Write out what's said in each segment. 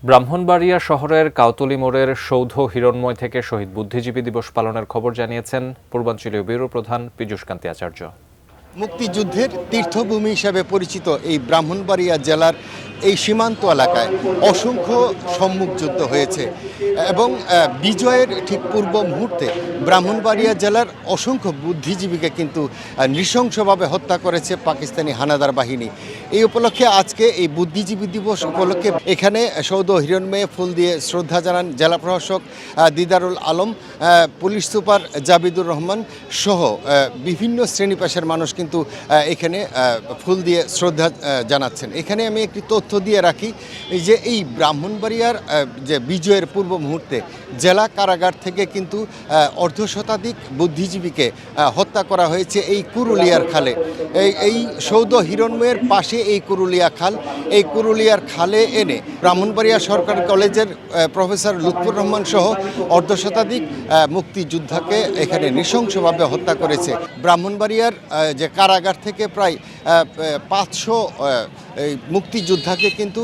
ব্রাহ্মণবাড়িয়া শহরের কাউতলী মোড়ের সৌধ হিরণ্ময় থেকে শহীদ বুদ্ধিজীবী দিবস পালনের খবর জানিয়েছেন পূর্বাঞ্চলীয় ব্যুরো প্রধান পীযূষকান্তি আচার্য। মুক্তিযুদ্ধের তীর্থভূমি হিসেবে পরিচিত এই ব্রাহ্মণবাড়িয়া জেলার এই সীমান্ত এলাকায় অসংখ্য সম্মুখ যুদ্ধ হয়েছে এবং বিজয়ের ঠিক পূর্ব মুহূর্তে ব্রাহ্মণবাড়িয়া জেলার অসংখ্য বুদ্ধিজীবীকে কিন্তু নৃশংসভাবে হত্যা করেছে পাকিস্তানি হানাদার বাহিনী। এই উপলক্ষে আজকে এই বুদ্ধিজীবী দিবস উপলক্ষে এখানে সৌধ হিরণ্ময়ে ফুল দিয়ে শ্রদ্ধা জানান জেলা প্রশাসক দিদারুল আলম, পুলিশ সুপার জাবিদুর রহমান সহ বিভিন্ন শ্রেণী পেশার মানুষ কিন্তু এখানে ফুল দিয়ে শ্রদ্ধা জানাচ্ছেন। এখানে আমি একটি তথ্য দিয়ে রাখি যে এই ব্রাহ্মণবাড়িয়ার যে বিজয়ের পূর্ব মুহূর্তে জেলা কারাগার থেকে কিন্তু অর্ধশতাধিক বুদ্ধিজীবীকে হত্যা করা হয়েছে এই কুরুলিয়ার খালে। এই সৌধ হিরণ্ময়ের পাশে এই কুরুলিয়া খাল, এই কুরুলিয়ার খালে এনে ব্রাহ্মণবাড়িয়া সরকারি কলেজের প্রফেসর লুৎফুর রহমান সহ অর্ধশতাধিক মুক্তিযোদ্ধাকে এখানে নৃশংসভাবে হত্যা করেছে। ব্রাহ্মণবাড়িয়ার যে কারাগার থেকে প্রায় 500 এই মুক্তিযোদ্ধাকে কিন্তু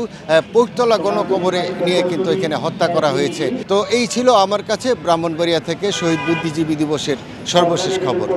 পৈঠতলা গণকবরে নিয়ে কিন্তু এখানে হত্যা করা হয়েছে। তো এই ছিল আমার কাছে ব্রাহ্মণবাড়িয়া থেকে শহীদ বুদ্ধিজীবী দিবসের সর্বশেষ খবর।